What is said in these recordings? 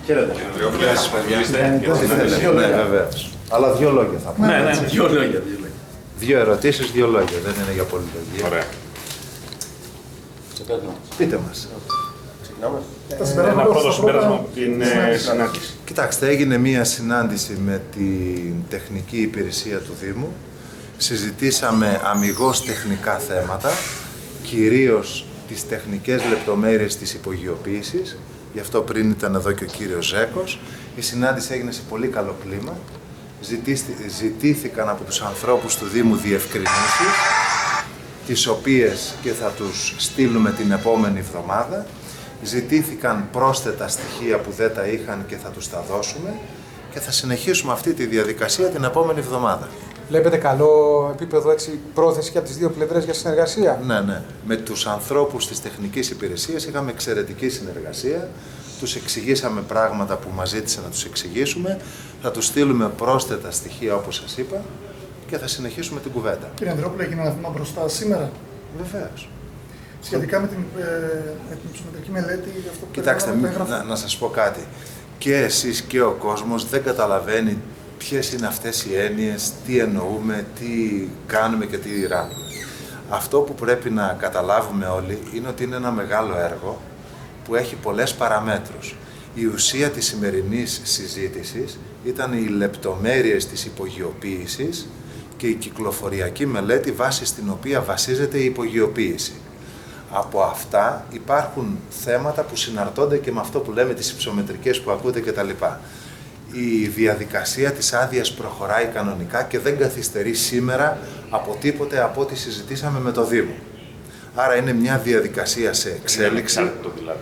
Χαίρετε. Γεια σας, παιδιά. Ναι, βεβαίως. Αλλά δύο λόγια θα πούμε. Ναι, δύο λόγια. Δύο ερωτήσεις, δύο λόγια. Δεν είναι για πολυλογία. Ωραία. Πείτε μας. Ξεκινάμε. Ένα πρώτο συμπέρασμα από την συνάντηση. Κοιτάξτε, έγινε μία συνάντηση με την τεχνική υπηρεσία του Δήμου. Συζητήσαμε αμιγώς τεχνικά θέματα, κυρίως τις τεχνικές λεπτομέρειες της υπογειοποίησης. Γι' αυτό πριν ήταν εδώ και ο κύριος Ζέκος. Η συνάντηση έγινε σε πολύ καλό κλίμα. Ζητήθηκαν από τους ανθρώπους του Δήμου διευκρινήσεις, τις οποίες και θα τους στείλουμε την επόμενη εβδομάδα. Ζητήθηκαν πρόσθετα στοιχεία που δεν τα είχαν και θα τους τα δώσουμε και θα συνεχίσουμε αυτή τη διαδικασία την επόμενη εβδομάδα. Βλέπετε καλό επίπεδο πρόθεση και από τις δύο πλευρές για συνεργασία. Ναι. Με τους ανθρώπους της τεχνικής υπηρεσίας είχαμε εξαιρετική συνεργασία. Τους εξηγήσαμε πράγματα που μας ζήτησαν να τους εξηγήσουμε. Θα τους στείλουμε πρόσθετα στοιχεία όπως σας είπα και θα συνεχίσουμε την κουβέντα. Κύριε Ανδρεόπουλε, έγινε ένα βήμα μπροστά σήμερα. Βεβαίως. Σχετικά με την υψομετρική μελέτη, αυτό που κοιτάξτε, να σας πω κάτι. Και εσείς και ο κόσμος δεν καταλαβαίνει ποιες είναι αυτές οι έννοιες, τι εννοούμε, τι κάνουμε και τι ράνουμε. Αυτό που πρέπει να καταλάβουμε όλοι είναι ότι είναι ένα μεγάλο έργο που έχει πολλές παραμέτρους. Η ουσία της σημερινής συζήτησης ήταν οι λεπτομέρειες της υπογειοποίησης και η κυκλοφοριακή μελέτη βάση στην οποία βασίζεται η υπογειοποίηση. Από αυτά υπάρχουν θέματα που συναρτώνται και με αυτό που λέμε τις υψομετρικές που ακούτε κτλ. Η διαδικασία της άδειας προχωράει κανονικά και δεν καθυστερεί σήμερα από τίποτε από ό,τι συζητήσαμε με το Δήμο. Άρα είναι μια διαδικασία σε εξέλιξη.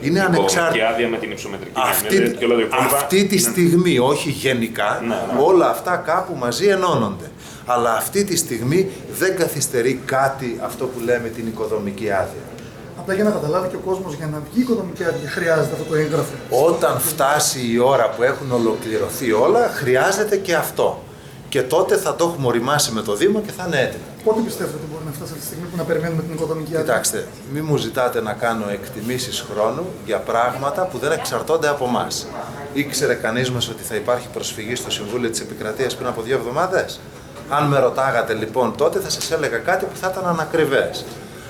Είναι ανεξάρτητο. Και άδεια με την υψομετρική μελέτη. Αυτή τη στιγμή, όχι γενικά, όλα αυτά κάπου μαζί ενώνονται. Αλλά αυτή τη στιγμή δεν καθυστερεί κάτι αυτό που λέμε την οικοδομική άδεια. Απλά για να καταλάβει και ο κόσμος, για να βγει η οικοδομική άδεια, χρειάζεται αυτό το έγγραφο. Όταν φτάσει η ώρα που έχουν ολοκληρωθεί όλα, χρειάζεται και αυτό. Και τότε θα το έχουμε οριμάσει με το Δήμο και θα είναι έτοιμο. Πότε πιστεύετε ότι μπορεί να φτάσει αυτή τη στιγμή που να περιμένουμε την οικοδομική άδεια? Κοιτάξτε, μην μου ζητάτε να κάνω εκτιμήσεις χρόνου για πράγματα που δεν εξαρτώνται από εμάς. Ήξερε κανείς μας ότι θα υπάρχει προσφυγή στο Συμβούλιο της Επικρατείας πριν από 2 εβδομάδες? Αν με ρωτάγατε λοιπόν τότε, θα σας έλεγα κάτι που θα ήταν ανακριβές.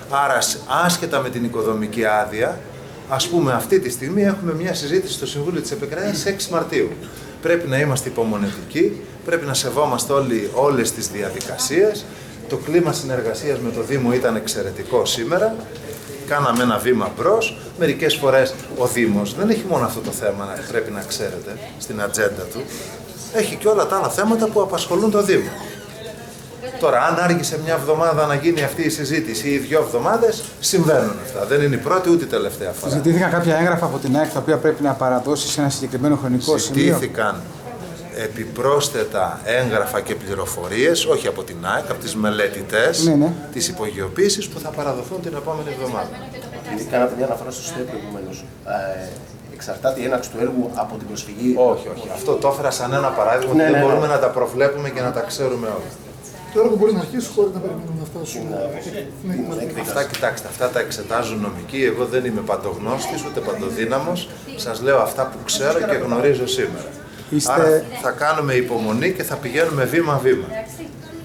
Άρα, άσχετα με την οικοδομική άδεια, ας πούμε αυτή τη στιγμή έχουμε μια συζήτηση στο Συμβούλιο της Επικρατείας στις 6 Μαρτίου. Πρέπει να είμαστε υπομονετικοί, πρέπει να σεβόμαστε όλες τις διαδικασίες. Το κλίμα συνεργασίας με το Δήμο ήταν εξαιρετικό σήμερα. Κάναμε ένα βήμα μπρος. Μερικές φορές ο Δήμος δεν έχει μόνο αυτό το θέμα, πρέπει να ξέρετε, στην ατζέντα του. Έχει και όλα τα άλλα θέματα που απασχολούν το Δήμο. Τώρα, αν άργησε μια εβδομάδα να γίνει αυτή η συζήτηση ή 2 εβδομάδες, συμβαίνουν αυτά. Δεν είναι η πρώτη ούτε η τελευταία φορά. Ζητήθηκαν κάποια έγγραφα από την ΑΕΚ τα οποία πρέπει να παραδώσει σε ένα συγκεκριμένο χρονικό σημείο. Ζητήθηκαν επιπρόσθετα έγγραφα και πληροφορίες, όχι από την ΑΕΚ, από τις μελετητές της υπογειοποίησης που θα παραδοθούν την επόμενη εβδομάδα. Γιατί κάνατε μια αναφορά στο ΣΤΕ προηγουμένως. Εξαρτάται η έναρξη του έργου από την προσφυγή. Όχι. Αυτό το έφερα σαν ένα παράδειγμα που δεν μπορούμε να τα προβλέπουμε και να τα ξέρουμε όλα. Το έργο μπορεί να αρχίσει χωρίς να περιμένουμε να φτάσουν. Αυτά, κοιτάξτε, αυτά τα εξετάζουν νομικοί. Εγώ δεν είμαι παντογνώστης ούτε παντοδύναμος. Σας λέω αυτά που ξέρω και γνωρίζω σήμερα. Άρα θα κάνουμε υπομονή και θα πηγαίνουμε βήμα-βήμα.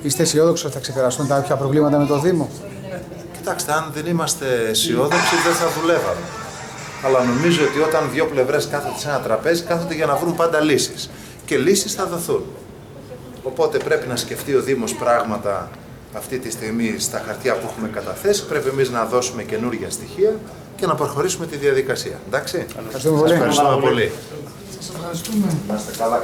Είστε αισιόδοξοι ότι θα ξεπεραστούν κάποια προβλήματα με το Δήμο? Κοιτάξτε, αν δεν είμαστε αισιόδοξοι δεν θα δουλεύαμε. Αλλά νομίζω ότι όταν δύο πλευρές κάθονται σε ένα τραπέζι, κάθονται για να βρουν πάντα λύσεις. Και λύσεις θα δοθούν. Οπότε πρέπει να σκεφτεί ο Δήμος πράγματα αυτή τη στιγμή στα χαρτιά που έχουμε καταθέσει. Πρέπει εμείς να δώσουμε καινούργια στοιχεία και να προχωρήσουμε τη διαδικασία. Εντάξει. Ευχαριστούμε πολύ. Ευχαριστούμε πολύ. Σας ευχαριστούμε. Να είστε καλά.